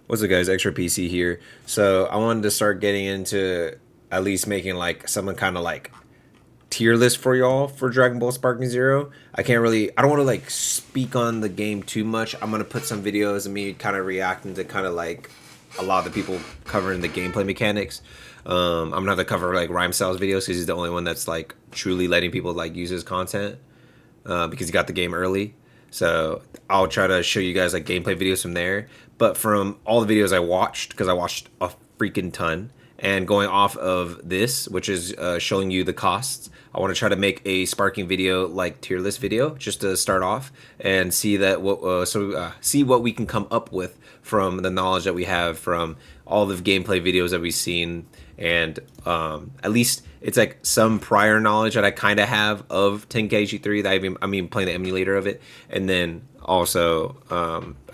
What's up, guys? Xraypc here. So I wanted to start getting into at least making like some kind of like tier list for y'all for Dragon Ball Sparking Zero. I don't want to like speak on the game too much. I'm gonna put some videos of me kind of reacting to kind of like a lot of the people covering the gameplay mechanics. I'm gonna have to cover like Rhyme Styles videos because he's the only one that's like truly letting people like use his content because he got the game early. So I'll try to show you guys like gameplay videos from there. But from all the videos I watched, because I watched a freaking ton, and going off of this, which is showing you the costs, I want to try to make a sparking video like tier list video just to start off and see that see what we can come up with from the knowledge that we have from all the gameplay videos that we've seen, and at least it's like some prior knowledge that I kind of have of 10kg3 that I mean playing the emulator of it, and then also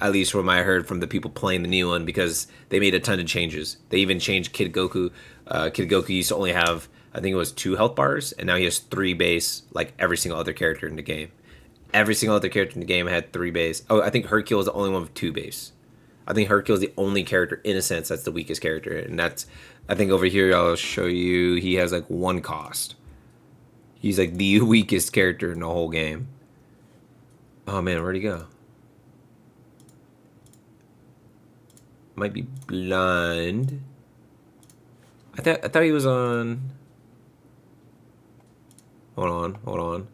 at least from what I heard from the people playing the new one, because they made a ton of changes. They even changed Kid Goku. Kid Goku used to only have, I think it was 2 health bars, and now he has 3 base, like every single other character in the game. Every single other character in the game had 3 base. Oh, I think Hercule is the only one with 2 base. I think Hercule is the only character in a sense that's the weakest character, and that's, I think over here I'll show you he has like 1 cost. He's like the weakest character in the whole game. Oh man, where'd he go? Might be blind. I thought he was on. Hold on.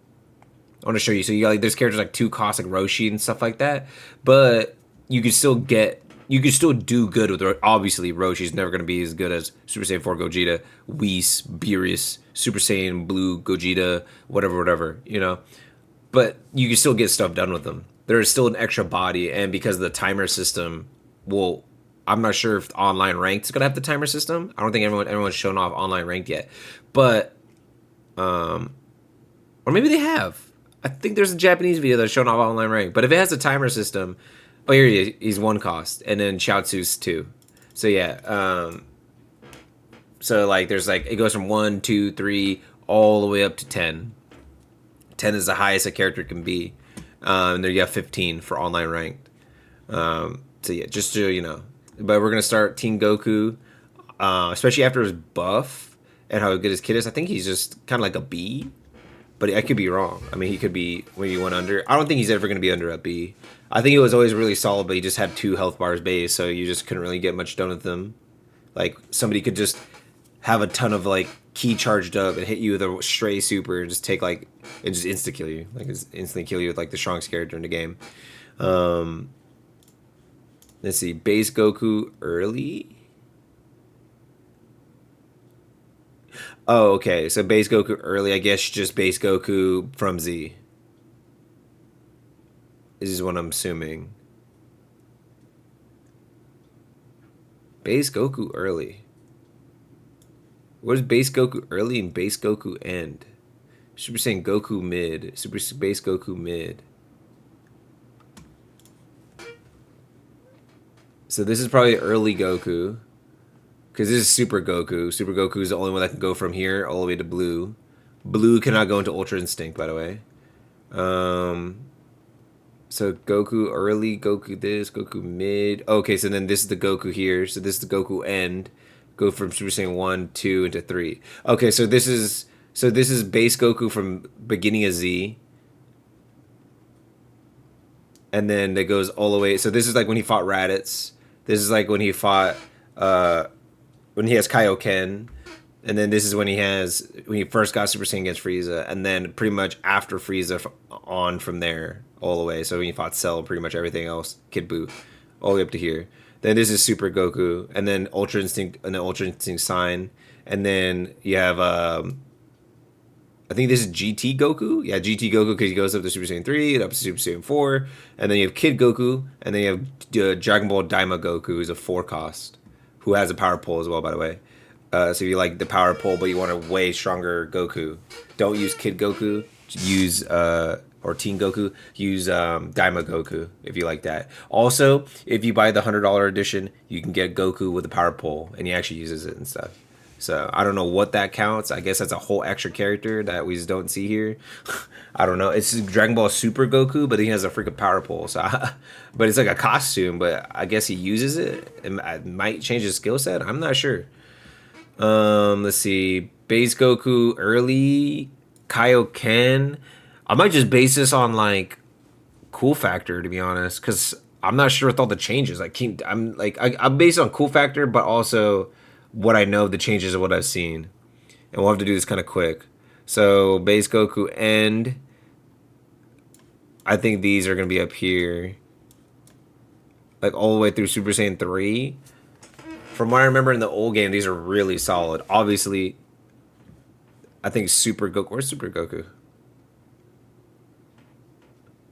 I want to show you. So you got like there's characters like 2 cost like Roshi and stuff like that, but you can still do good with obviously Roshi's never gonna be as good as Super Saiyan 4 Gogeta, Whis, Beerus, Super Saiyan Blue Gogeta, whatever, you know. But you can still get stuff done with them. There is still an extra body, and because of the timer system, well, I'm not sure if online ranked is gonna have the timer system. I don't think everyone's shown off online ranked yet, but or maybe they have. I think there's a Japanese video that's showing off online ranked. But if it has a timer system, oh here he is. He's 1 cost, and then Chaozu's 2. So yeah, so like there's like it goes from 1, 2, 3 all the way up to 10. 10 is the highest a character can be. And there you have 15 for online ranked. So yeah, just so you know. But we're gonna start Team Goku, especially after his buff and how good his kid is. I think he's just kind of like a B, but I could be wrong. I mean, he could be maybe 1 under. I don't think he's ever gonna be under a B. I think it was always really solid, but he just had 2 health bars base, so you just couldn't really get much done with them. Like somebody could just have a ton of like key charged up and hit you with a stray super and just take like and just insta kill you, like it's instantly kill you with like the strongest character in the game. Um, let's see, base Goku early. Oh, okay. So base Goku early, I guess just base Goku from Z. This is what I'm assuming. Base Goku early. What is base Goku early and base Goku end? Super Saiyan Goku mid. Super base Goku mid. So this is probably early Goku. Because this is Super Goku. Super Goku is the only one that can go from here all the way to Blue. Blue cannot go into Ultra Instinct, by the way. So Goku early, Goku this, Goku mid. Okay, so then this is the Goku here. So this is the Goku end. Go from Super Saiyan 1, 2 into 3. Okay, so this is base Goku from beginning of Z. And then it goes all the way. So this is like when he fought Raditz. This is like when he fought when he has Kaioken. And then this is when he first got Super Saiyan against Frieza, and then pretty much after Frieza on from there all the way. So when he fought Cell, pretty much everything else, Kid Buu, all the way up to here. Then this is Super Goku, and then Ultra Instinct, and then Ultra Instinct Sign, and then you have I think this is GT Goku. Yeah, GT Goku because he goes up to Super Saiyan 3, and up to Super Saiyan 4, and then you have Kid Goku, and then you have Dragon Ball Daima Goku, who's a 4 cost, who has a power pole as well, by the way. So if you like the power pole, but you want a way stronger Goku, don't use Kid Goku. Use or Teen Goku. Use Daima Goku if you like that. Also, if you buy the $100 edition, you can get Goku with a power pole, and he actually uses it and stuff. So I don't know what that counts. I guess that's a whole extra character that we just don't see here. I don't know. It's Dragon Ball Super Goku, but he has a freaking power pole. But it's like a costume. But I guess he uses it. It might change his skill set. I'm not sure. Let's see. Base Goku early Kaioken. I might just base this on like cool factor to be honest, because I'm not sure with all the changes. I'm based on cool factor, but also what I know the changes of what I've seen, and we'll have to do this kind of quick. So base Goku end. I think these are gonna be up here, like all the way through Super Saiyan 3. From what I remember in the old game, these are really solid. Obviously, I think Super Goku. Where's Super Goku?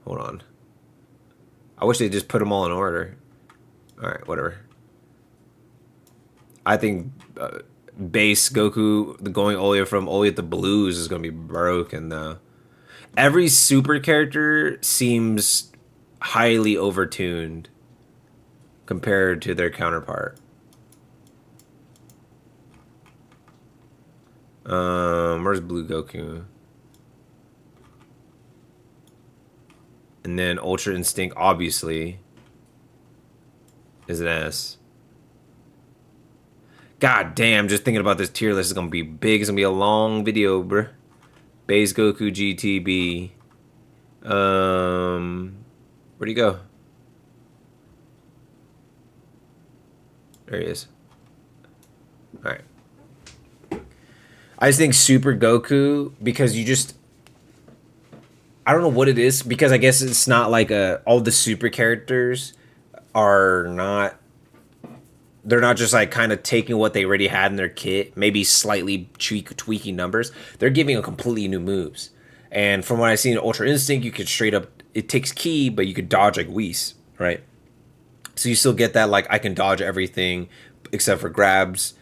Hold on. I wish they just put them all in order. All right, whatever. I think base Goku going all the way from all the way to blues is gonna be broken though. Every super character seems highly overtuned compared to their counterpart. Where's Blue Goku? And then Ultra Instinct obviously is an S. God damn, just thinking about this tier list is gonna be big. It's gonna be a long video, bruh. Base Goku GTB. Where'd he go? There he is. Alright. I just think Super Goku, because you just... I don't know what it is, because I guess it's not like all the super characters are not... They're not just like kind of taking what they already had in their kit, maybe slightly tweaking numbers. They're giving them completely new moves. And from what I've seen in Ultra Instinct, you could straight up... It takes ki, but you could dodge like Whis, right? So you still get that, like, I can dodge everything except for grabs,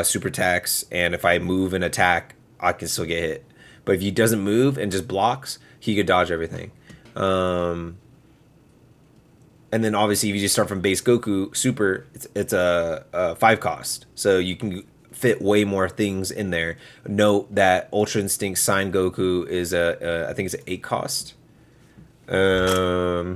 super attacks, and if I move and attack, I can still get hit. But if he doesn't move and just blocks, he could dodge everything. And then obviously if you just start from base Goku Super, it's a 5 cost. So you can fit way more things in there. Note that Ultra Instinct Sign Goku is I think it's an 8 cost. Yeah,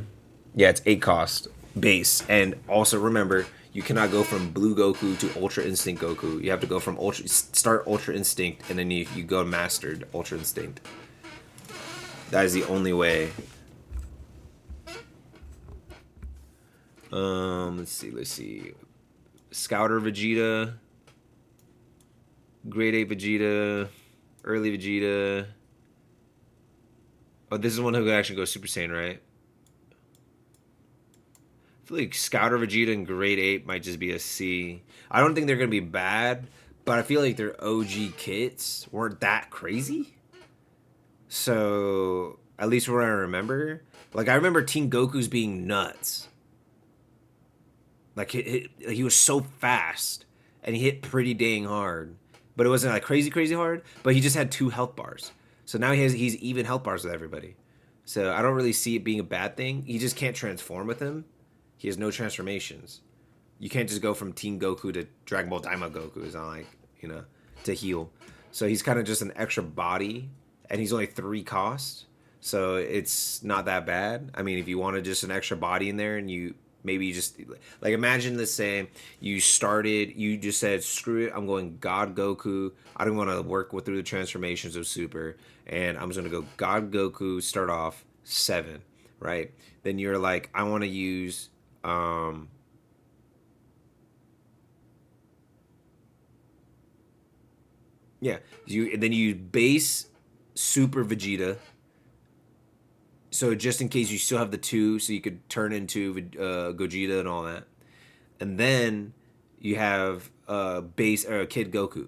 it's 8 cost base. And also remember, you cannot go from Blue Goku to Ultra Instinct Goku. You have to go from start Ultra Instinct, and then you go Mastered Ultra Instinct. That is the only way. Let's see. Scouter Vegeta, Grade 8 Vegeta, Early Vegeta. Oh, this is one who could actually go Super Saiyan, right? I feel like Scouter Vegeta and Grade 8 might just be a C. I don't think they're going to be bad, but I feel like their OG kits weren't that crazy. So, at least what I remember. Like, I remember Teen Goku's being nuts. Like, he was so fast, and he hit pretty dang hard. But it wasn't like crazy hard, but he just had 2 health bars. So now he's even health bars with everybody. So I don't really see it being a bad thing. You just can't transform with him. He has no transformations. You can't just go from Teen Goku to Dragon Ball Daima Goku. It's not like, to heal. So he's kind of just an extra body, and he's only 3 cost. So it's not that bad. I mean, if you wanted just an extra body in there, and maybe you just, like, imagine this saying, you just said, screw it, I'm going God Goku. I don't want to work through the transformations of Super, and I'm just going to go God Goku, start off 7, right? Then you're like, I want to use, then you base Super Vegeta, so just in case you still have the 2, so you could turn into Gogeta and all that. And then you have base Kid Goku.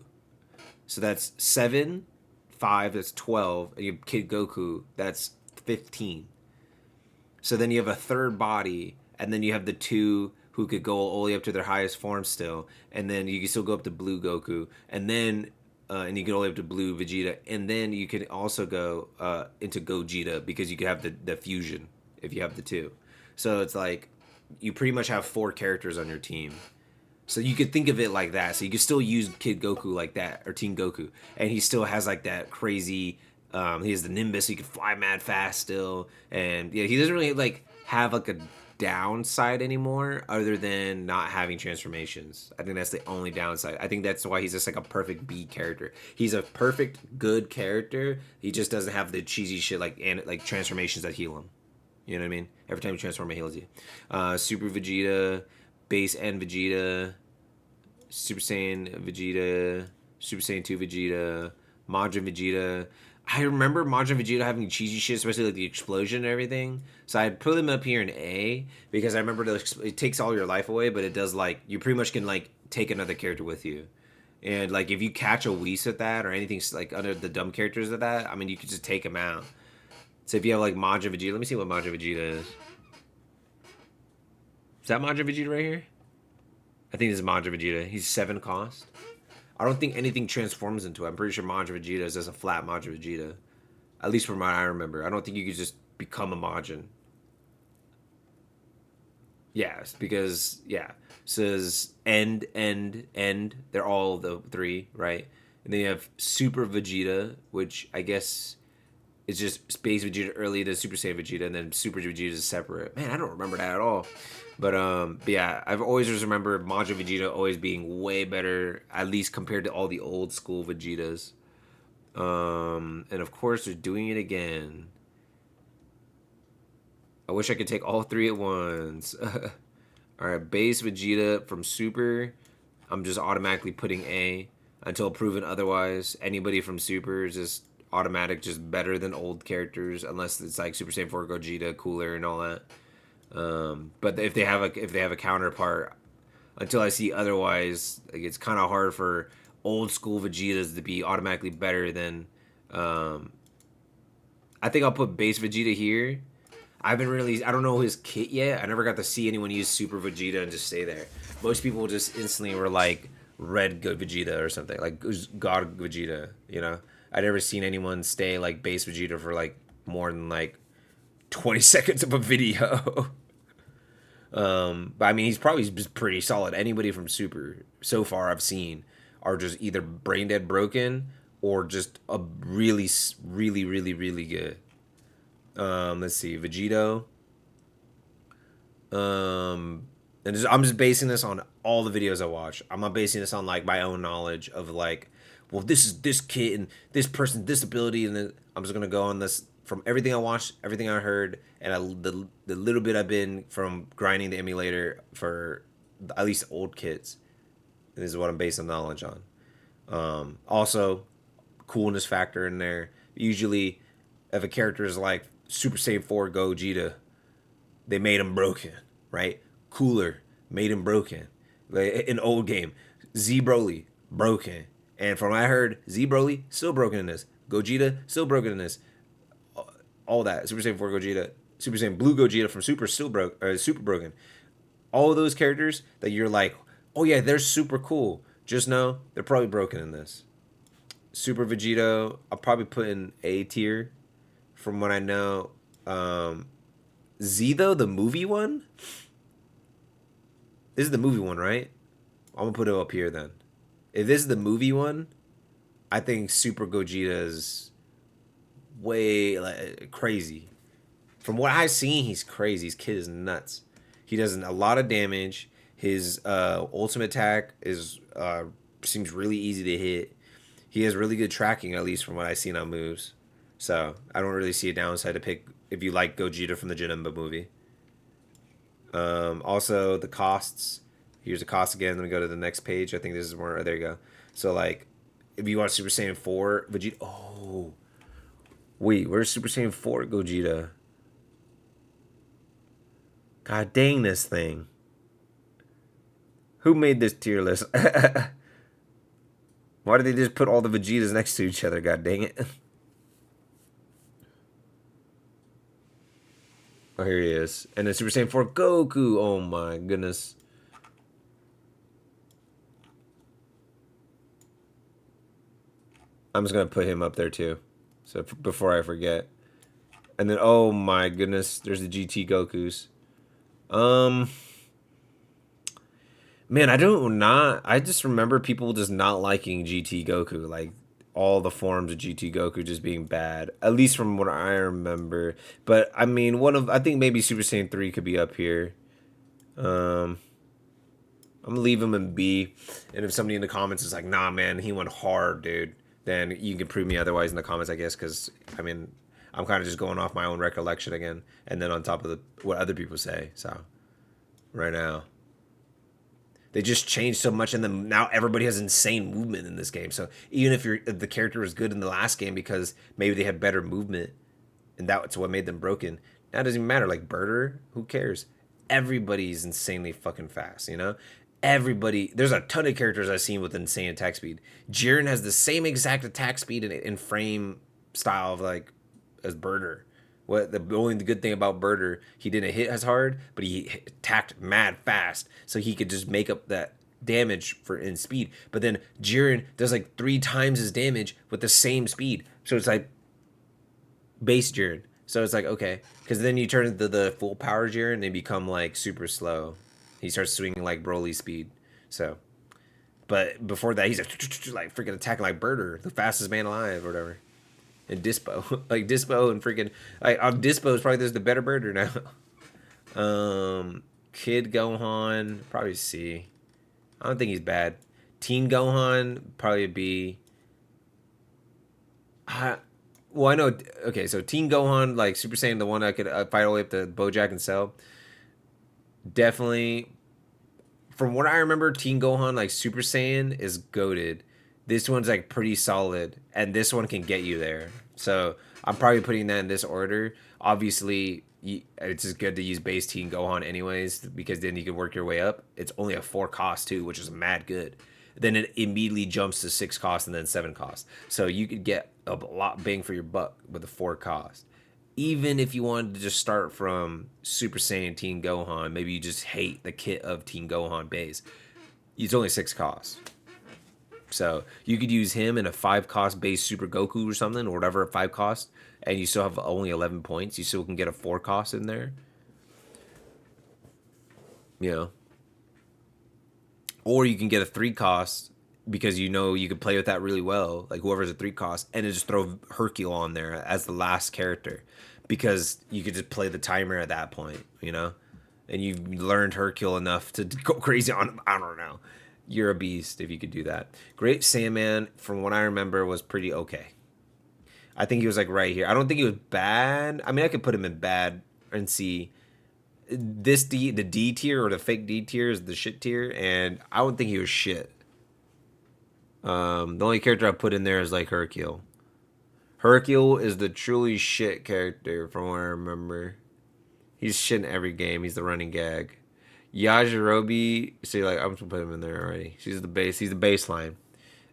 So that's 7, 5, that's 12, and you have Kid Goku, that's 15. So then you have a third body, and then you have the 2 who could go all the way up to their highest form still, and then you can still go up to Blue Goku, and then and you can all the way up to Blue Vegeta, and then you can also go into Gogeta because you could have the fusion if you have the 2. So it's like you pretty much have 4 characters on your team. So you could think of it like that. So you could still use Kid Goku like that, or Teen Goku, and he still has like that crazy. He has the Nimbus. So he can fly mad fast still, and yeah, he doesn't really like have like a downside anymore, other than not having transformations. I think that's the only downside. I think that's why he's just like a perfect B character. He's a perfect good character. He just doesn't have the cheesy shit like transformations that heal him. You know what I mean? Every time you transform, it heals you. Super Vegeta, Base and Vegeta, Super Saiyan Vegeta, Super Saiyan 2 Vegeta, Majin Vegeta. I remember Majin Vegeta having cheesy shit, especially like the explosion and everything. So I'd put him up here in A because I remember it takes all your life away, but it does like you pretty much can like take another character with you. And like if you catch a Whis with that or anything like under the dumb characters of that, I mean you could just take him out. So if you have like Majin Vegeta, let me see what Majin Vegeta is. Is that Majin Vegeta right here? I think this is Majin Vegeta. He's 7 cost. I don't think anything transforms into it. I'm pretty sure Majin Vegeta is just a flat Majin Vegeta. At least from what I remember. I don't think you could just become a Majin. Yes, because, yeah. Says end, end, end. They're all the 3, right? And then you have Super Vegeta, which I guess is just Space Vegeta early to Super Saiyan Vegeta, and then Super Vegeta is separate. Man, I don't remember that at all. But yeah, I've always just remembered Majin Vegeta always being way better, at least compared to all the old school Vegetas. And of course, they're doing it again. I wish I could take all 3 at once. All right, base Vegeta from Super. I'm just automatically putting A until proven otherwise. Anybody from Super is just automatic, just better than old characters, unless it's like Super Saiyan 4 Gogeta, cooler and all that. But if they have a counterpart, until I see otherwise, like it's kind of hard for old school Vegetas to be automatically better than. I think I'll put base Vegeta here. I don't know his kit yet. I never got to see anyone use Super Vegeta and just stay there. Most people just instantly were like Red Good Vegeta or something, like God Vegeta. You know, I never seen anyone stay like base Vegeta for like more than like 20 seconds of a video. But I mean, he's probably just pretty solid. Anybody from Super so far I've seen are just either brain dead broken or just a really, really, really, really good. Let's see, Vegito. I'm just basing this on all the videos I watch. I'm not basing this on like my own knowledge of like, well, this is this kid and this person's disability, and then I'm just gonna go on this from everything I watched, everything I heard, and the little bit I've been from grinding the emulator for at least old kids. And this is what I'm basing knowledge on. Also, coolness factor in there. Usually, if a character is like Super Saiyan 4 Gogeta, they made him broken, right? Cooler made him broken. Like in old game, Z Broly broken, and from what I heard, Z Broly still broken in this. Gogeta still broken in this. All that Super Saiyan 4 Gogeta, Super Saiyan Blue Gogeta from Super still super broken. All of those characters that you're like, oh yeah, they're super cool. Just know they're probably broken in this. Super Vegito, I'll probably put in A tier. From what I know, Z though, the movie one. This is the movie one, right? I'm gonna put it up here then. If this is the movie one, I think Super Gogeta is way like crazy. From what I've seen, he's crazy. His kid is nuts. He does a lot of damage. His ultimate attack is seems really easy to hit. He has really good tracking, at least from what I've seen on moves. So I don't really see a downside to pick if you like Gogeta from the Janemba movie. Also, the costs. Here's the cost again. Let me go to the next page. I think this is more. Oh, there you go. So like, if you want Super Saiyan 4 Vegeta. Oh, wait, where's Super Saiyan 4 Gogeta? God dang this thing. Who made this tier list? Why did they just put all the Vegetas next to each other? God dang it. Oh, here he is. And then Super Saiyan 4 Goku. Oh my goodness. I'm just going to put him up there too. So before I forget. And then, oh my goodness, there's the GT Gokus. Man, I don't not. I just remember people just not liking GT Goku, like all the forms of GT Goku just being bad. At least from what I remember. But I mean, I think maybe Super Saiyan 3 could be up here. Um, I'm gonna leave him in B. And if somebody in the comments is like, "Nah, man, he went hard, dude," then you can prove me otherwise in the comments, I guess. Because I mean, I'm kind of just going off my own recollection again, and then on top of what other people say. So right now. They just changed so much, and then now everybody has insane movement in this game. So even if the character was good in the last game because maybe they had better movement, and that's what made them broken. Now it doesn't even matter. Like Birder, who cares? Everybody's insanely fucking fast. Everybody. There's a ton of characters I've seen with insane attack speed. Jiren has the same exact attack speed and frame style of like as Birder. What the only good thing about Birder, he didn't hit as hard, but he attacked mad fast, so he could just make up that damage for in speed. But then Jiren does like 3 times his damage with the same speed, so it's like base Jiren. So it's like okay, because then you turn into the full power Jiren, and they become like super slow. He starts swinging like Broly speed. So, but before that, he's like freaking attacking like Birder, the fastest man alive, or whatever. And Dispo, like Dispo and freaking like Dispo is probably just the better birder now. Kid Gohan probably C. I don't think he's bad. Teen Gohan probably B. Well, I know. Okay, so Teen Gohan, like Super Saiyan, the one I could fight all the way up to Bojack and Cell. Definitely, from what I remember, Teen Gohan, like Super Saiyan, is goated. This one's like pretty solid, and this one can get you there. So I'm probably putting that in this order. Obviously, it's just good to use base Teen Gohan anyways, because then you can work your way up. It's only a 4 cost too, which is mad good. Then it immediately jumps to 6 cost and then 7 cost. So you could get a lot bang for your buck with a 4 cost. Even if you wanted to just start from Super Saiyan Teen Gohan, maybe you just hate the kit of Teen Gohan base. It's only 6 costs. So you could use him in a 5 cost base Super Goku or something, or whatever, 5 cost, and you still have only 11 points. You still can get a 4 cost in there. You know. Or you can get a 3 cost because you could play with that really well, like whoever's a 3 cost, and then just throw Hercule on there as the last character because you could just play the timer at that point. And you've learned Hercule enough to go crazy on him. I don't know. You're a beast if you could do that. Great Sandman, from what I remember, was pretty okay. I think he was like right here. I don't think he was bad. I mean, I could put him in bad and see the D tier or the fake D tier is the shit tier, and I don't think he was shit. The only character I put in there is like Hercule. Hercule is the truly shit character from what I remember. He's shit in every game. He's the running gag. Yajirobe, see, like I'm just gonna put him in there already. She's the base. He's the baseline.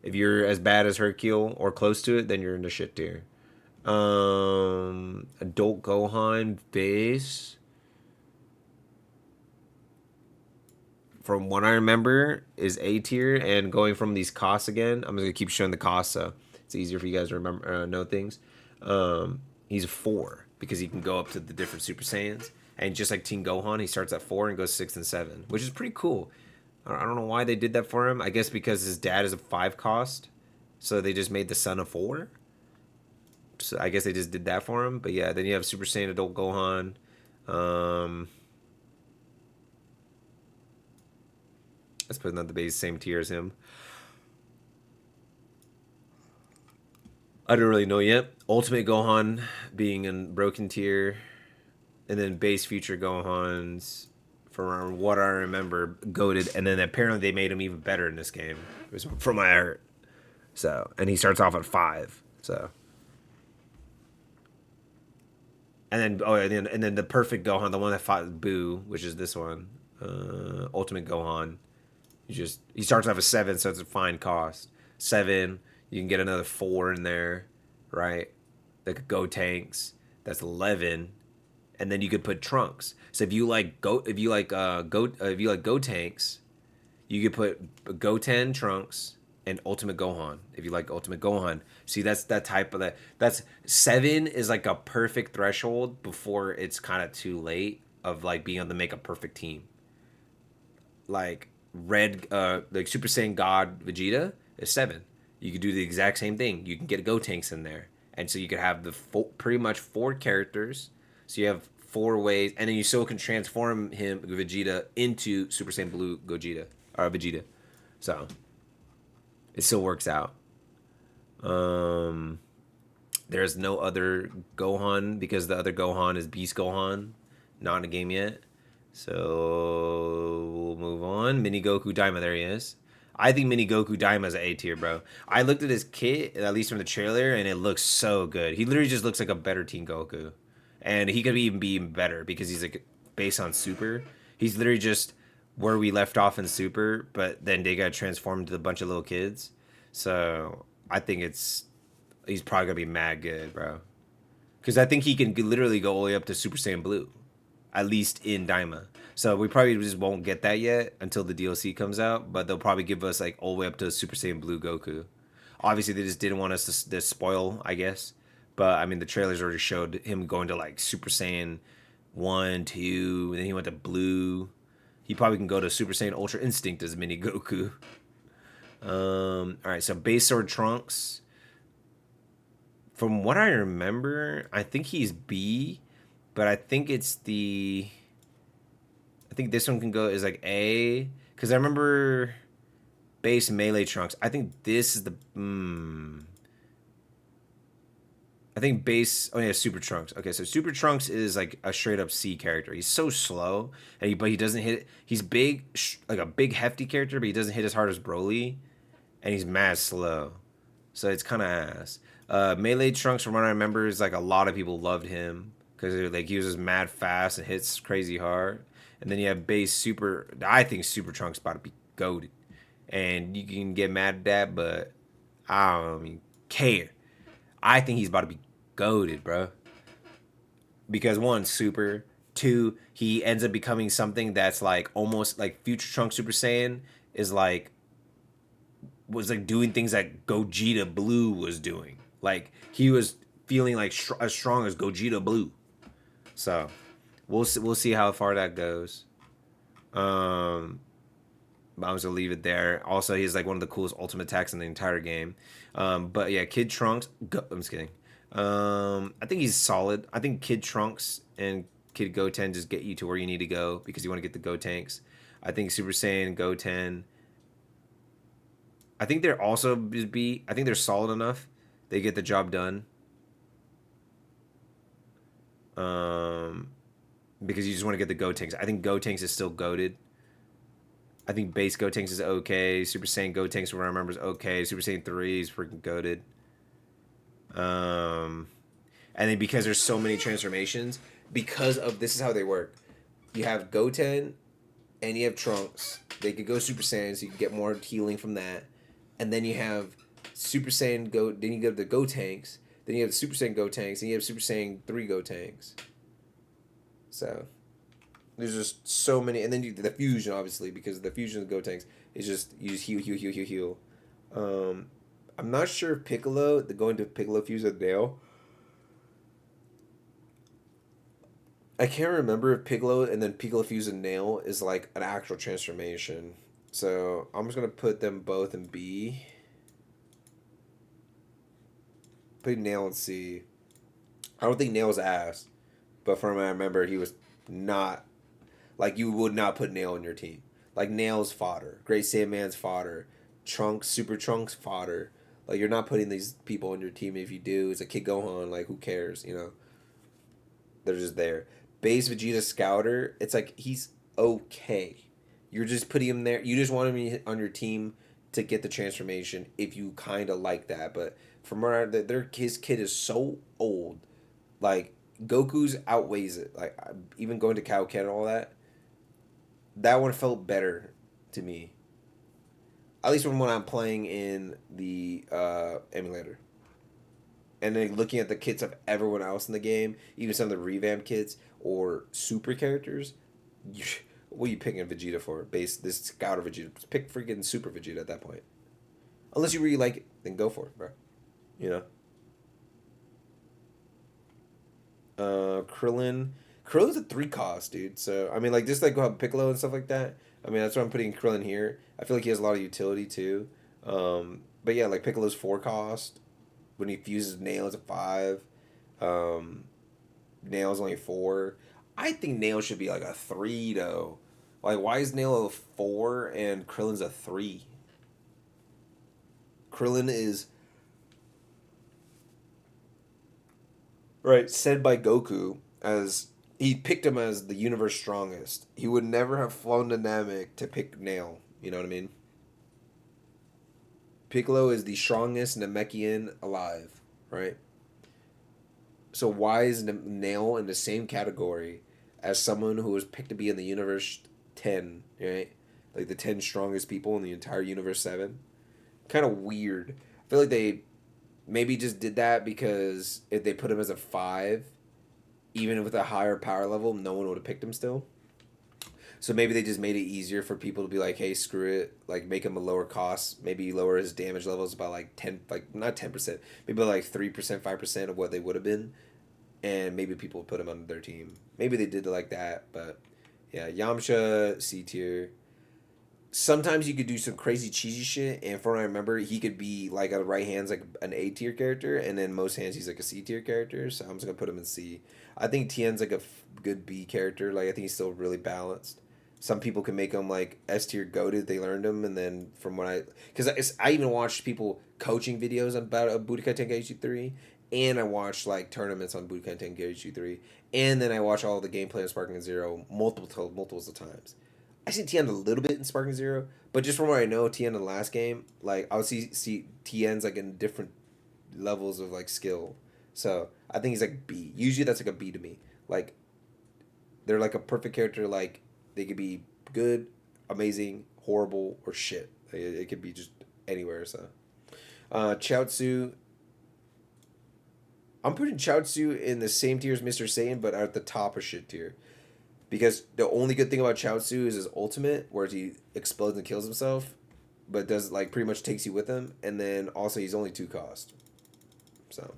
If you're as bad as Hercule or close to it, then you're in the shit tier. Adult Gohan base. From what I remember, is A tier, and going from these costs again, I'm just gonna keep showing the costs so it's easier for you guys to remember know things. He's a 4 because he can go up to the different Super Saiyans, and just like Teen Gohan, he starts at 4 and goes 6 and 7, which is pretty cool. I don't know why they did that for him. I guess because his dad is a 5 cost, so they just made the son a 4. So I guess they just did that for him. But yeah, then you have Super Saiyan Adult Gohan. Let's put him on the base, same tier as him. I don't really know yet. Ultimate Gohan being in broken tier, and then base future Gohan's, from what I remember, goaded, and then apparently they made him even better in this game. It was from what I heard. So, and he starts off at 5. So, and then the perfect Gohan, the one that fought Boo, which is this one, Ultimate Gohan. He starts off at 7, so it's a fine cost. 7, you can get another 4 in there, right? Like Go Tanks, that's 11, and then you could put Trunks. So if you like Go Tanks, you could put Goten Trunks and Ultimate Gohan. If you like Ultimate Gohan, see that's that type of that. That's 7 is like a perfect threshold before it's kind of too late of like being able to make a perfect team. Like red, like Super Saiyan God Vegeta is 7. You could do the exact same thing. You can get Gotenks in there, and so you could have the pretty much 4 characters. So you have 4 ways, and then you still can transform him Vegeta into Super Saiyan Blue Gogeta or Vegeta. So it still works out. Um, there's no other Gohan because the other Gohan is Beast Gohan, not in the game yet. So we'll move on. Mini Goku Daima, there he is. I think Mini Goku Daima is an A tier, bro. I looked at his kit, at least from the trailer, and it looks so good. He literally just looks like a better Teen Goku, and he could even be even better because he's like based on Super. He's literally just where we left off in Super, but then they got transformed into a bunch of little kids. So I think he's probably gonna be mad good, bro. Because I think he can literally go all the way up to Super Saiyan Blue, at least in Daima. So we probably just won't get that yet until the DLC comes out, but they'll probably give us like all the way up to Super Saiyan Blue Goku. Obviously, they just didn't want us to spoil, I guess. But I mean, the trailers already showed him going to like Super Saiyan 1, 2, and then he went to Blue. He probably can go to Super Saiyan Ultra Instinct as Mini Goku. All right, so base sword Trunks. From what I remember, I think he's B, but I think I think this one can go is like A, because I remember base melee Trunks. I think this is the. I think base. Oh yeah, Super Trunks. Okay, so Super Trunks is like a straight up C character. He's so slow, but he doesn't hit. He's big, like a big hefty character, but he doesn't hit as hard as Broly, and he's mad slow. So it's kind of ass. Melee Trunks, from what I remember, is like a lot of people loved him because like he was just mad fast and hits crazy hard. And then you have base Super. I think Super Trunks about to be goaded, and you can get mad at that, but I don't even care. I think he's about to be goaded, bro. Because one, super. Two, he ends up becoming something that's like almost like Future Trunks Super Saiyan is like was like doing things that Gogeta Blue was doing. Like he was feeling like as strong as Gogeta Blue. So we'll see how far that goes. But I'm just gonna leave it there. Also, he's like one of the coolest ultimate attacks in the entire game. But yeah, Kid Trunks. I'm just kidding. I think he's solid. I think Kid Trunks and Kid Goten just get you to where you need to go because you want to get the Gotenks. I think Super Saiyan Goten. I think they're also be. I think they're solid enough. They get the job done. Um, because you just want to get the Gotenks. I think Gotenks is still goaded. I think base Gotenks is okay. Super Saiyan Gotenks, what I remember, is okay. Super Saiyan 3 is freaking goaded. And then because there's so many transformations, because of this is how they work. You have Goten and you have Trunks. They could go Super Saiyan, so you can get more healing from that. And then you have Super Saiyan Go. Then you go to the Gotenks. Then you have Super Saiyan Gotenks, and you have Super Saiyan 3 Gotenks. So there's just so many, and then the fusion, obviously, because the fusion of the Gotenks is just you just heal. I'm not sure if Piccolo, going to Piccolo fuse with Nail. I can't remember if Piccolo and then Piccolo fuse and Nail is like an actual transformation. So I'm just gonna put them both in B. Put Nail in C. I don't think Nail's ass, but from what I remember, he was not. Like, you would not put Nail in your team. Like, Nail's fodder. Great Sandman's fodder. Trunks, Super Trunks fodder. Like, you're not putting these people on your team. If you do, it's a Kid Gohan. Like, who cares, you know? They're just there. Base Vegeta Scouter, it's like, he's okay. You're just putting him there. You just want him on your team to get the transformation if you kind of like that. But from where his kid is so old. Like, Goku's outweighs it. Like, even going to Kaioken and all that. That one felt better to me. At least from when I'm playing in the emulator. And then looking at the kits of everyone else in the game, even some of the revamped kits or super characters, what are you picking Vegeta for? Base this Scouter Vegeta. Pick freaking Super Vegeta at that point. Unless you really like it, then go for it, bro. You know? Krillin. Krillin's a 3 cost, dude. So I mean, like just like Piccolo and stuff like that. I mean, that's why I'm putting Krillin here. I feel like he has a lot of utility too. But yeah, like Piccolo's 4 cost. When he fuses Nail, it's a 5. Um, Nail's only 4. I think Nail should be like a 3 though. Like, why is Nail a 4 and Krillin's a 3? Krillin is right said by Goku as he picked him as the universe strongest. He would never have flown to Namek to pick Nail. You know what I mean? Piccolo is the strongest Namekian alive, right? So why is Nail in the same category as someone who was picked to be in the universe 10, right? Like the 10 strongest people in the entire universe 7? Kind of weird. I feel like they maybe just did that because if they put him as a 5, even with a higher power level, no one would have picked him still. So maybe they just made it easier for people to be like, hey, screw it, like make him a lower cost, maybe lower his damage levels by like 10, like not 10%, maybe like 3%, 5% of what they would have been, and maybe people would put him on their team. Maybe they did it like that, but yeah, Yamcha C tier. Sometimes you could do some crazy cheesy shit, and from what I remember, he could be like on the right hand's like an A tier character, and then most hands he's like a C tier character. So I'm just gonna put him in C. I think Tien's like a good B character. Like I think he's still really balanced. Some people can make him like S tier goated. They learned him, and then from what because I even watched people coaching videos about Budokai Tenkaichi 3, and I watched like tournaments on Budokai Tenkaichi 3, and then I watched all the gameplay of Sparking Zero multiples of times. I see Tien a little bit in Sparking Zero, but just from what I know, Tien in the last game, like I would see Tien's like in different levels of like skill. So I think he's like B. Usually that's like a B to me. Like they're like a perfect character. Like they could be good, amazing, horrible, or shit. Like, it could be just anywhere. So Chaozu, I'm putting Chaozu in the same tier as Mr. Satan, but at the top of shit tier. Because the only good thing about Chaozu is his ultimate, where he explodes and kills himself, but does like pretty much takes you with him, and then also he's only 2 cost. So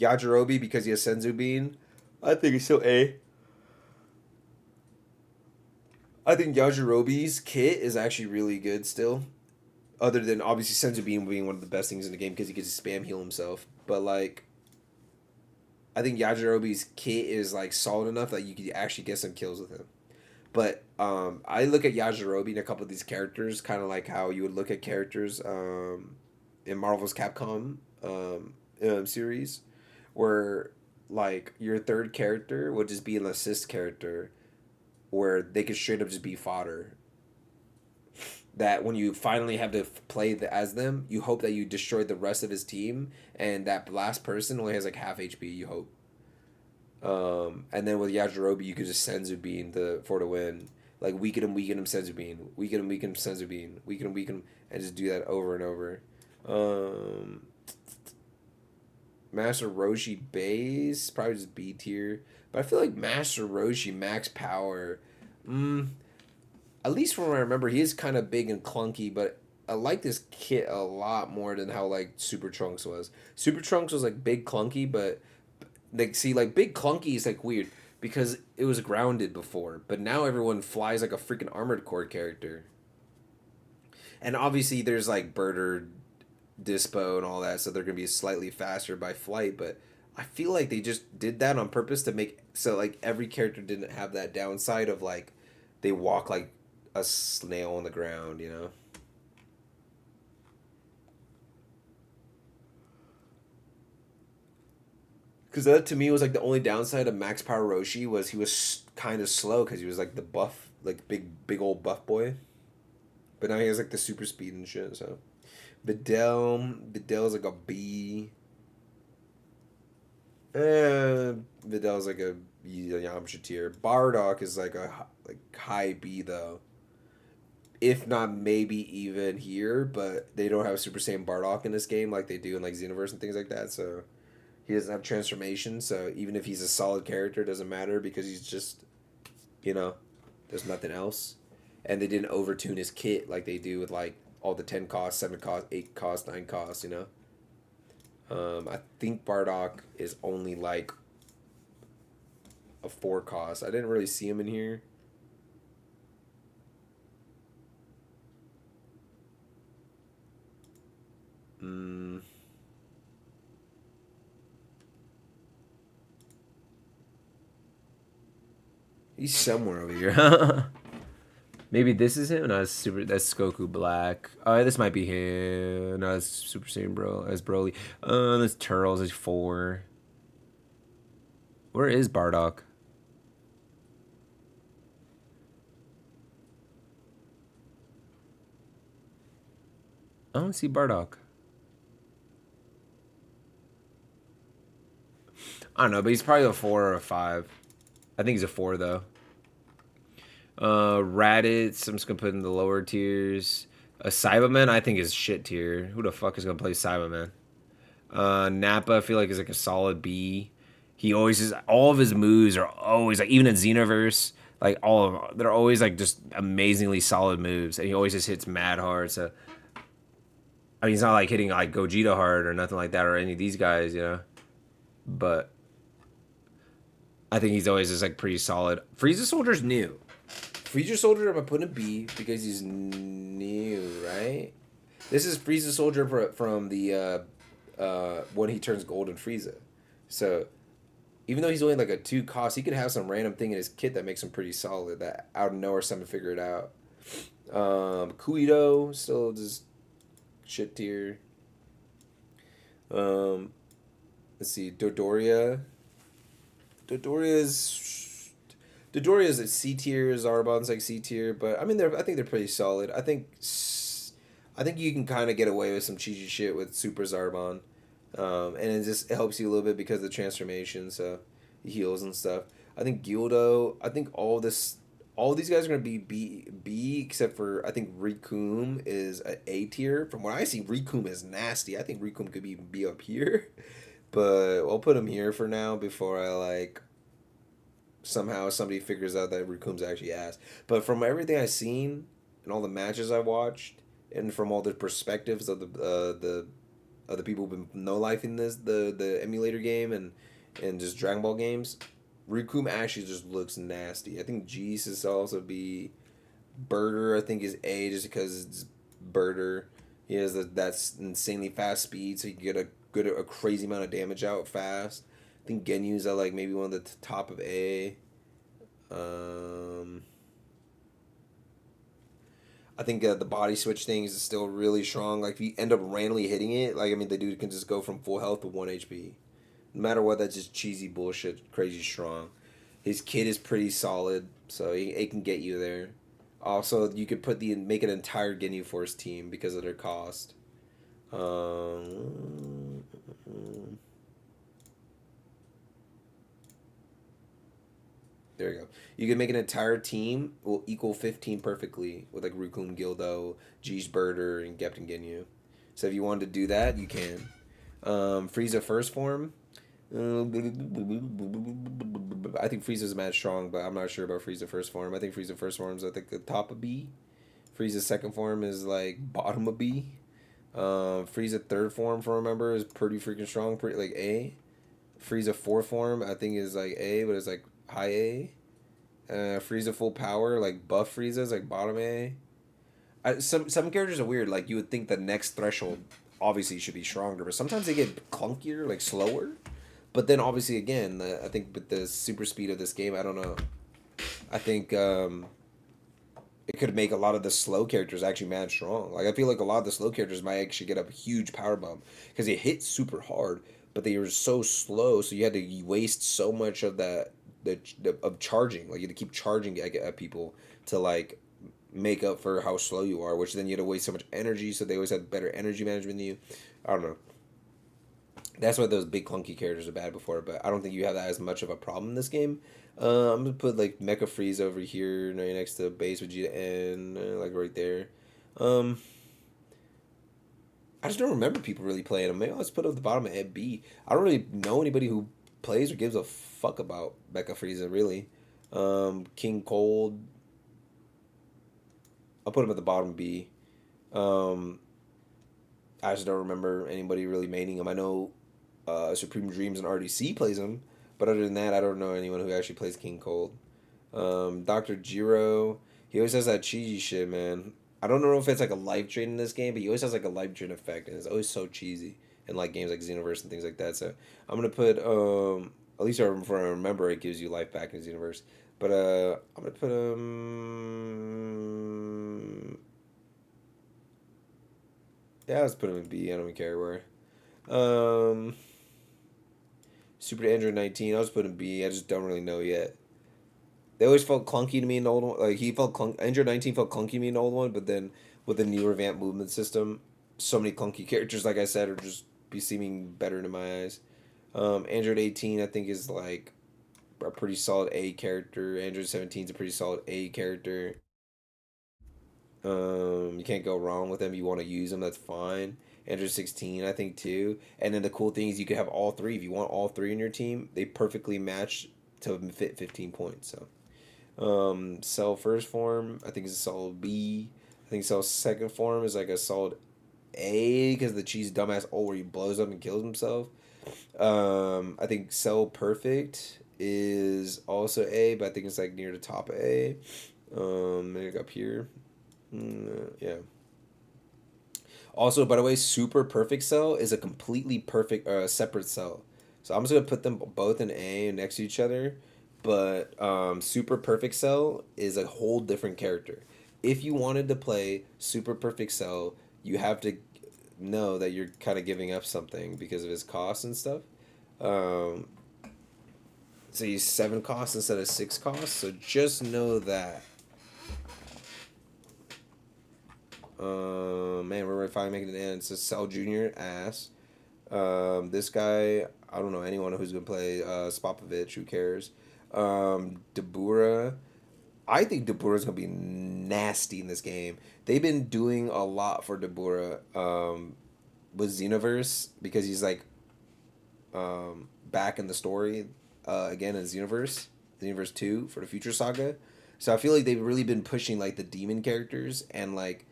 Yajirobe because he has Senzu Bean, I think he's still A. I think Yajirobe's kit is actually really good still. Other than obviously Senzu Bean being one of the best things in the game because he gets to spam heal himself, but like I think Yajirobe's kit is like solid enough that you could actually get some kills with him. But I look at Yajirobe and a couple of these characters kind of like how you would look at characters in Marvel's Capcom series, where like your third character would just be an assist character, where they could straight up just be fodder. That when you finally have to play as them, you hope that you destroy the rest of his team, and that last person only has like half HP. You hope. And then with Yajirobe, you could just Senzu Bean for the win. Like weaken him, Senzu Bean. Weaken him, Senzu Bean. Weaken him, and just do that over and over. Um, Master Roshi base, probably just B tier. But I feel like Master Roshi max power. At least from what I remember, he is kind of big and clunky, but I like this kit a lot more than how like Super Trunks was. Super Trunks was like big clunky, but like see like big clunky is like weird because it was grounded before, but now everyone flies like a freaking Armored Core character. And obviously there's like Birder, Dispo, and all that, so they're gonna be slightly faster by flight. But I feel like they just did that on purpose to make so like every character didn't have that downside of like they walk like a snail on the ground, you know. Because that to me was like the only downside of Max Power Roshi was he was kind of slow because he was like the buff, like big old buff boy. But now he has like the super speed and shit. So Videl's like a B. Videl's like a Yamcha tier. Bardock is like a like high B though. If not maybe even here, but they don't have Super Saiyan Bardock in this game like they do in like Xenoverse and things like that. So he doesn't have transformation. So even if he's a solid character, it doesn't matter because he's just you know there's nothing else. And they didn't overtune his kit like they do with like all the 10 costs, 7 costs, 8 costs, 9 costs. You know. I think Bardock is only like a 4 cost. I didn't really see him in here. Mm, he's somewhere over here. Maybe this is him. No, that's super. That's Goku Black. This might be him. No, that's Super Saiyan Bro. That's Broly. That's Turtles. Is 4. Where is Bardock? I don't see Bardock. I don't know, but he's probably a 4 or a 5. I think he's a 4 though. Raditz, I'm just gonna put in the lower tiers. Cyberman, I think is shit tier. Who the fuck is gonna play Cyberman? Nappa, I feel like is like a solid B. He always is. All of his moves are always like, even in Xenoverse, like all of them, they're always like just amazingly solid moves, and he always just hits mad hard. So I mean, he's not like hitting like Gogeta hard or nothing like that, or any of these guys, you know. But I think he's always just like pretty solid. Frieza Soldier's new. Frieza Soldier, I'm gonna put in a B because he's new, right? This is Frieza Soldier from the when he turns Golden Frieza. So even though he's only like a 2 cost, he could have some random thing in his kit that makes him pretty solid. That out of nowhere, someone figure it out. Kuido still just shit tier. Let's see, Dodoria. Dodoria's at C tier. Zarbon's like C tier, but I mean, I think they're pretty solid. I think you can kind of get away with some cheesy shit with Super Zarbon, and it helps you a little bit because of the transformation, so he heals and stuff. I think Gildo. I think all these guys are gonna be B except for I think Rikum is an A tier. From what I see, Rikum is nasty. I think Rikum could be up here, but I'll put him here for now before I like somehow somebody figures out that Rikum's actually ass. But from everything I've seen and all the matches I watched, and from all the perspectives of the people who've been no lifing the emulator game and just Dragon Ball games, Rikum actually just looks nasty. I think Geese is also B. Birder I think is A just because it's Birder. He has that's insanely fast speed, so you can get a crazy amount of damage out fast. I think Genyu's at like maybe one of the top of A. I think the body switch thing is still really strong. Like if you end up randomly hitting it, like I mean, the dude can just go from full health to 1 HP. No matter what, that's just cheesy bullshit, crazy strong. His kit is pretty solid, so it can get you there. Also, you could make an entire Ginyu Force team because of their cost. There you go. You can make an entire team will equal 15 perfectly with like Rukun Gildo, Jeesh Birder, and Captain Ginyu. So if you wanted to do that, you can. Frieza first form. I think Frieza's mad strong, but I'm not sure about Frieza first form. I think Frieza first form is I think the top of B. Frieza second form is like bottom of B. Frieza third form, for remember, is pretty freaking strong, pretty like A. Frieza fourth form, I think is like A, but it's like high A. Frieza full power, like buff Frieza is like bottom A. Some characters are weird. Like you would think the next threshold obviously should be stronger, but sometimes they get clunkier, like slower. But then obviously again, I think with the super speed of this game, I don't know. I think it could make a lot of the slow characters actually mad strong. Like I feel like a lot of the slow characters might actually get a huge power bump because they hit super hard, but they were so slow, so you had to waste so much of of charging. Like you had to keep charging at people to like make up for how slow you are, which then you had to waste so much energy. So they always had better energy management than you. I don't know. That's why those big clunky characters are bad before, but I don't think you have that as much of a problem in this game. I'm gonna put like Mecha Frieza over here, right next to Base Vegeta N, like right there. Um, I just don't remember people really playing them. Maybe I'll just put it at the bottom of B. I don't really know anybody who plays or gives a fuck about Mecha Frieza really. King Cold. I'll put him at the bottom B. Um, I just don't remember anybody really maining him. I know Supreme Dreams and RDC plays him, but other than that, I don't know anyone who actually plays King Cold. Dr. Jiro, he always has that cheesy shit, man. I don't know if it's like a life drain in this game, but he always has like a life drain effect, and it's always so cheesy in like games like Xenoverse and things like that. So I'm gonna put at least for I remember it gives you life back in Xenoverse. But I'm gonna put yeah, let's put him in B. I don't even care where. Um, Super Android 19. I was putting B. I just don't really know yet. They always felt clunky to me in the old one. Like he felt clunk. Android 19 felt clunky to me in the old one, but then with the new revamped movement system, so many clunky characters, like I said, are just be seeming better in my eyes. Android 18, I think, is like a pretty solid A character. Android 17 is a pretty solid A character. You can't go wrong with them. You want to use them, that's fine. Android 16, I think, too. And then the cool thing is you could have all three. If you want all three in your team, they perfectly match to fit 15 points. So Cell first form, I think is a solid B. I think Cell second form is like a solid A because the cheese dumbass ult where he blows up and kills himself. I think Cell perfect is also A, but I think it's like near the top of A. Maybe up here. Yeah. Also, by the way, super perfect cell is a completely perfect separate cell. So I'm just gonna put them both in A next to each other. But super perfect cell is a whole different character. If you wanted to play super perfect cell, you have to know that you're kind of giving up something because of his cost and stuff. Um, so he's 7 costs instead of 6 costs. So just know that. Man, we're finally making it in. It's a Cell Junior ass. This guy, I don't know anyone who's gonna play Spopovich. Who cares? Debura. I think Debura's gonna be nasty in this game. They've been doing a lot for Debura with Xenoverse because he's like back in the story again in Xenoverse 2 for the Future Saga. So I feel like they've really been pushing like the demon characters and like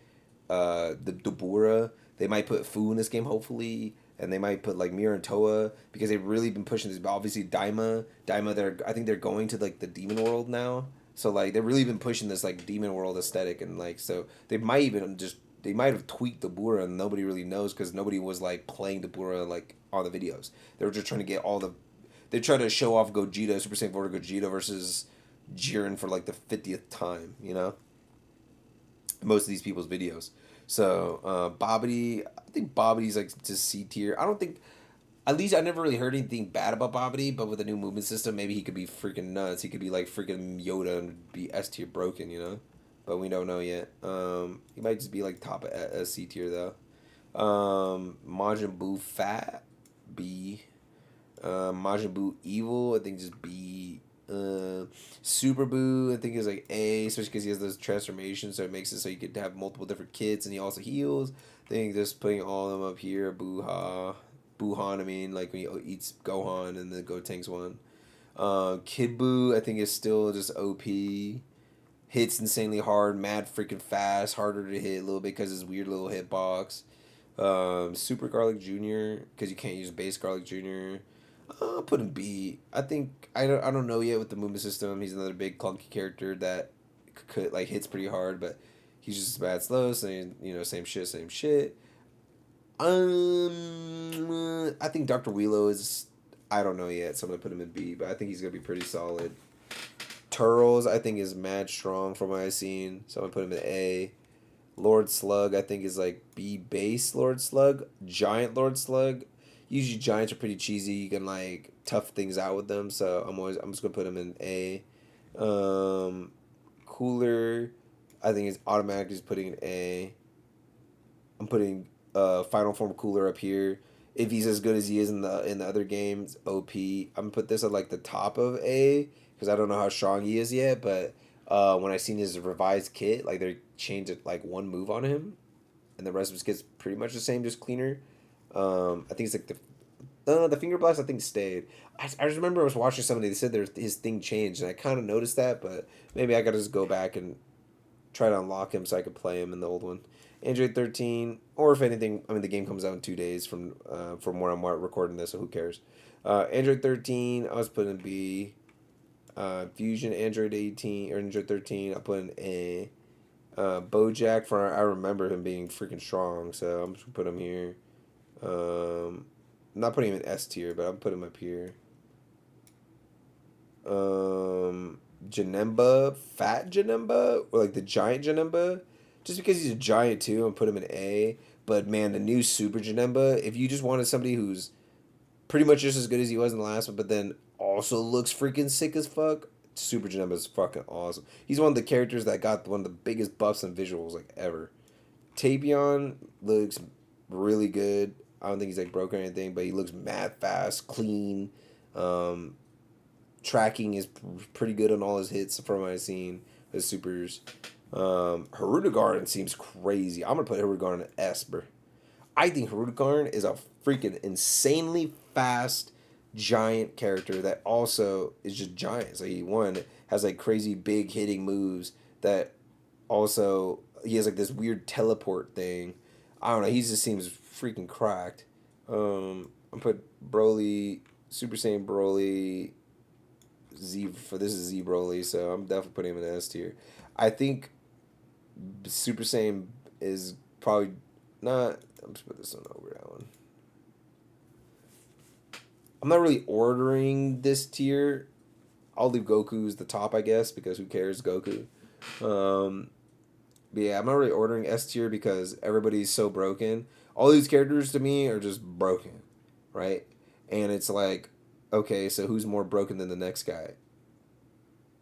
the Debura. They might put Fu in this game, hopefully, and they might put like Mira and Toa because they've really been pushing this. But obviously, Daima, they're I think they're going to like the demon world now. So like they've really been pushing this like demon world aesthetic, and like so they might even just they might have tweaked Debura and nobody really knows because nobody was like playing Debura like on the videos. They were just trying to get all the they tried to show off Gogeta, Super Saiyan 4 Gogeta versus Jiren for like the 50th time, you know? Most of these people's videos. So Bobbity, I think Bobbity's like just C tier. I don't think, at least I never really heard anything bad about Bobbity, but with the new movement system, maybe he could be freaking nuts. He could be like freaking Yoda and be S tier broken, you know? But we don't know yet. He might just be like top of C tier though. Majin Buu Fat, B. Majin Buu Evil, I think just B. Super Buu, I think is like A, especially because he has those transformations, so it makes it so you could have multiple different kits, and he also heals. I think just putting all of them up here, Buhan, I mean, like when he eats Gohan and the Gotenks one. Kid Buu, I think is still just OP. Hits insanely hard, mad freaking fast, harder to hit a little bit because his weird little hitbox. Super Garlic Jr. because you can't use base Garlic Jr. I'll put him B. I think I don't know yet with the movement system. He's another big clunky character that could like hits pretty hard, but he's just bad slow. Same same shit, same shit. I think Dr. Wheelo is. I don't know yet, so I'm gonna put him in B, but I think he's gonna be pretty solid. Turtles, I think is mad strong from what I've seen, so I'm gonna put him in A. Lord Slug, I think is like B base Lord Slug. Giant Lord Slug. Usually giants are pretty cheesy. You can like tough things out with them, so I'm just gonna put them in A. Um, Cooler, I think is automatically just putting in A. I'm putting final form Cooler up here. If he's as good as he is in the other games, OP. I'm gonna put this at like the top of A because I don't know how strong he is yet, but when I seen his revised kit, like they changed it like one move on him, and the rest of his kit's pretty much the same, just cleaner. I think it's like the finger blast. I think stayed. I just remember I was watching somebody. They said his thing changed, and I kind of noticed that, but maybe I gotta just go back and try to unlock him so I could play him in the old one. Android 13, or if anything, I mean the game comes out in 2 days from where I'm recording this, so who cares? Android 13, I was putting B. Fusion Android 18 or Android 13, I put in A. Bojack, for I remember him being freaking strong, so I'm just gonna put him here. I'm not putting him in S tier, but I'm putting him up here. Janemba, Fat Janemba, or like the giant Janemba, just because he's a giant too, and put him in A. But man, the new Super Janemba, if you just wanted somebody who's pretty much just as good as he was in the last one, but then also looks freaking sick as fuck, Super Janemba is fucking awesome. He's one of the characters that got one of the biggest buffs and visuals like ever. Tapion looks really good. I don't think he's like broken or anything, but he looks mad fast, clean. Um, Tracking is pretty good on all his hits from what I've seen. His supers. Garden seems crazy. I'm gonna put Garden in S, bro. I think Garden is a freaking insanely fast giant character that also is just giant. So he one has like crazy big hitting moves that also he has like this weird teleport thing. I don't know. He just seems freaking cracked. I put Broly, Super Saiyan Broly, Z for this is Z Broly, so I'm definitely putting him in the S tier. I think Super Saiyan is probably not. I'm just put this one over that one. I'm not really ordering this tier. I'll leave Goku's the top, I guess, because who cares, Goku. Um, but yeah, I'm not really ordering S tier because everybody's so broken. All these characters to me are just broken, right? And it's like, okay, so who's more broken than the next guy?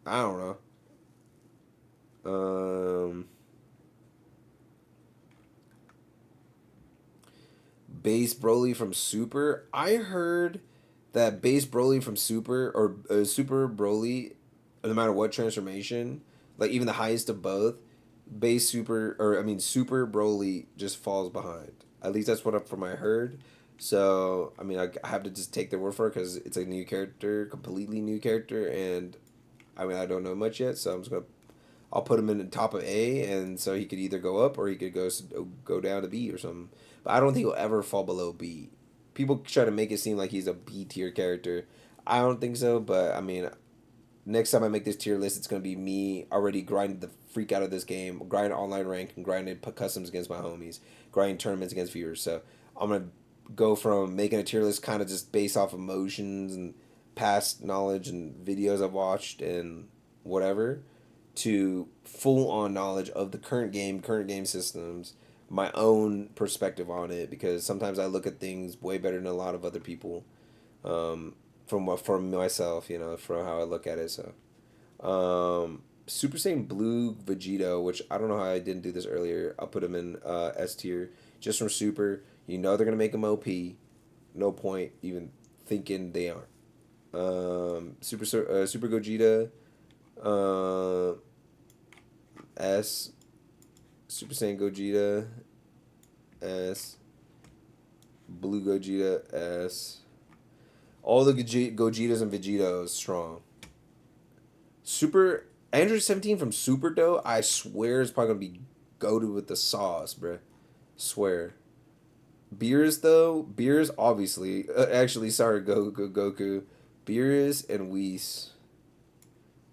I don't know. Um, Base Broly from Super. I heard that Base Broly from Super or Super Broly, no matter what transformation, like even the highest of both, Base Super or I mean Super Broly just falls behind. At least that's what from I heard. So I mean I have to just take their word for it because it's a new character, completely new character, and I mean I don't know much yet. So I'm just gonna I'll put him in the top of A, and so he could either go up or he could go down to B or something. But I don't think he'll ever fall below B. People try to make it seem like he's a B tier character. I don't think so, but I mean, next time I make this tier list, it's gonna be me already grinding the freak out of this game, grinding online rank, and grinding customs against my homies, grinding tournaments against viewers. So I'm gonna go from making a tier list kind of just based off emotions and past knowledge and videos I've watched and whatever to full on knowledge of the current game systems, my own perspective on it because sometimes I look at things way better than a lot of other people, from myself, from how I look at it. So, Super Saiyan Blue Vegito, which I don't know how I didn't do this earlier. I'll put him in S tier just from Super. You know they're gonna make him OP. No point even thinking they aren't. Super Gogeta. Uh, S. Super Saiyan Gogeta. S. Blue Gogeta. S. All the Gogetas and Vegetos strong. Super Android 17 from Super though, I swear is probably gonna be goated with the sauce, bruh. Swear. Beers obviously. Actually, sorry, Goku. Beers and Whis,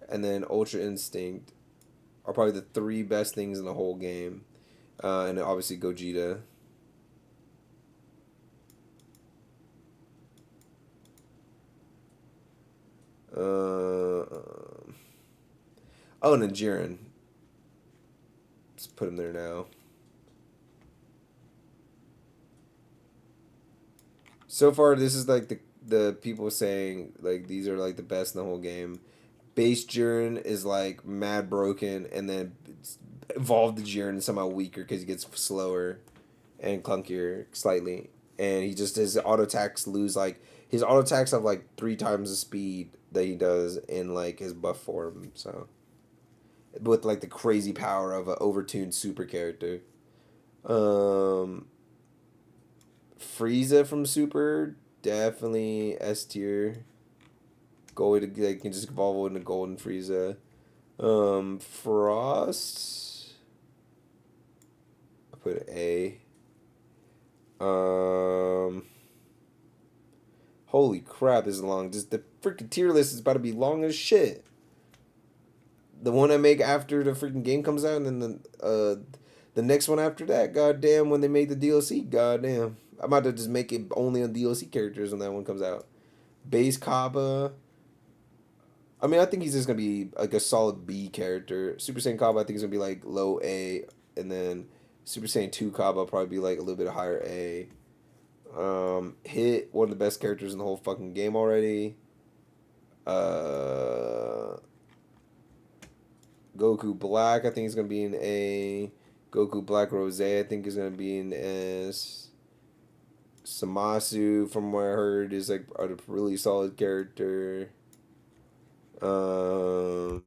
and then Ultra Instinct are probably the three best things in the whole game. And then obviously Gogeta. Oh, and then Jiren. Just put him there now. So far, this is like the people saying like these are like the best in the whole game. Base Jiren is like mad broken, and then evolved the Jiren is somehow weaker because he gets slower and clunkier slightly, and he just his auto attacks lose like his auto attacks have like three times the speed that he does in like his buff form. So with like the crazy power of an overtuned super character. Um, Frieza from Super definitely S tier. Go to like can just evolve into Golden Frieza. Frost. I put A. Um, Holy crap, this is long. Just the freaking tier list is about to be long as shit. the one I make after the freaking game comes out, and then the next one after that. Goddamn, when they make the DLC. Goddamn, I'm about to just make it only on DLC characters when that one comes out. Base Kaba. I mean, I think he's just gonna be like a solid B character. Super Saiyan Kaba, I think he's gonna be like low A, and then Super Saiyan 2 Kaba will probably be like a little bit higher A. Hit, one of the best characters in the whole fucking game already. Uh, Goku Black, I think he's gonna be an A. Goku Black Rose, I think is gonna be an S. Samasu, from what I heard, is like a really solid character. Um,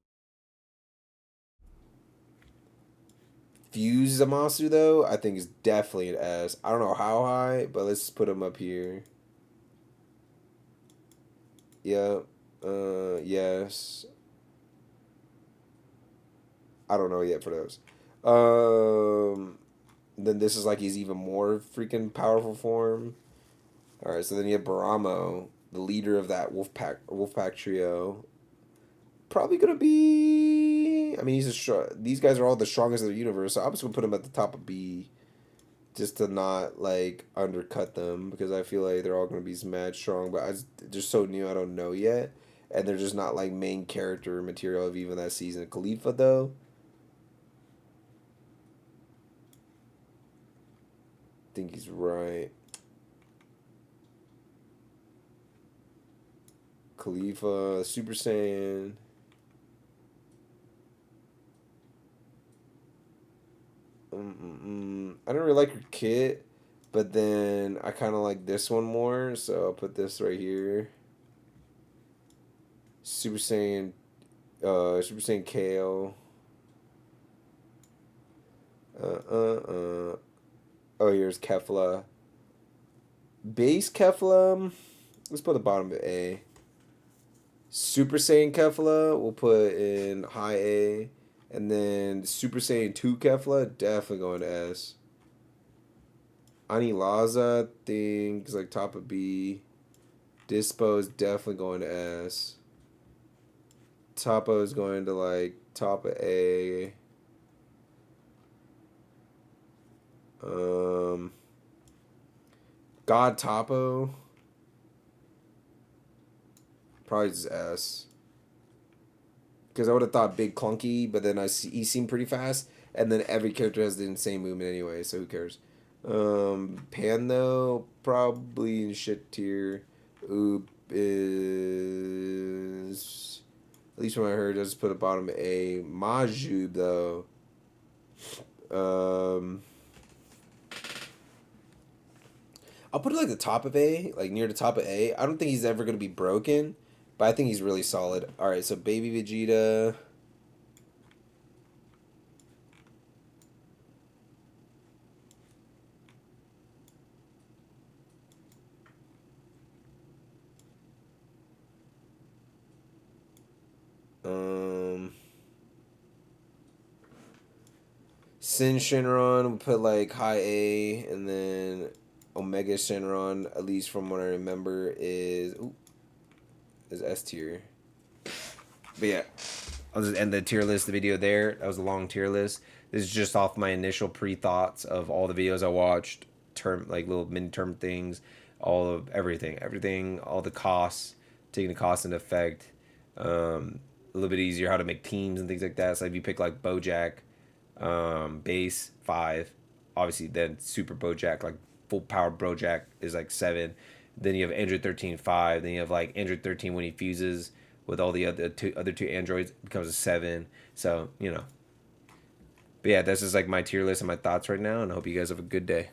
Fuse Zamasu though, I think is definitely an S. I don't know how high, but let's put him up here. Yeah. Yes. I don't know yet for those. Then this is like his even more freaking powerful form. All right, so then you have Baramo, the leader of that Wolfpack trio. Probably gonna be. I mean, these guys are all the strongest in the universe, so I'm just gonna put him at the top of B, just to not like undercut them because I feel like they're all gonna be mad strong. But they're so new, I don't know yet, and they're just not like main character material of even that season. Khalifa though, I think he's right. Khalifa, Super Saiyan. I don't really like her kit, but then I kind of like this one more, so I'll put this right here. Super Saiyan, Super Saiyan Kale. Uh. Oh, here's Kefla. Base Kefla. Let's put the bottom of A. Super Saiyan Kefla, we'll put in high A. And then Super Saiyan 2 Kefla, definitely going to S. Anilaza, I think, is like top of B. Dispo is definitely going to S. Topo is going to like top of A. God Topo, probably just S. Because I would have thought Big Clunky, but then he seemed pretty fast. And then every character has the insane movement anyway, so who cares? Pan though, probably in shit tier. Oop is, at least from what I heard, just put a bottom A. Majub though. Um, I'll put it like the top of A, like near the top of A. I don't think he's ever gonna be broken, but I think he's really solid. All right, so Baby Vegeta. Um, Sin Shenron, we'll put like high A, and then Omega Shenron, at least from what I remember, is S tier. But yeah, I'll just end the tier list, the video there. That was a long tier list. This is just off my initial pre-thoughts of all the videos I watched, like little mid-term things, all of everything, all the costs, taking the costs into effect. A little bit easier how to make teams and things like that. So if you pick like BoJack, base 5, obviously then Super BoJack, like full power BoJack is like 7. Then you have Android 13 5. Then you have like Android 13 when he fuses with all the other two androids, it becomes a 7. So, you know. But yeah, this is like my tier list and my thoughts right now, and I hope you guys have a good day.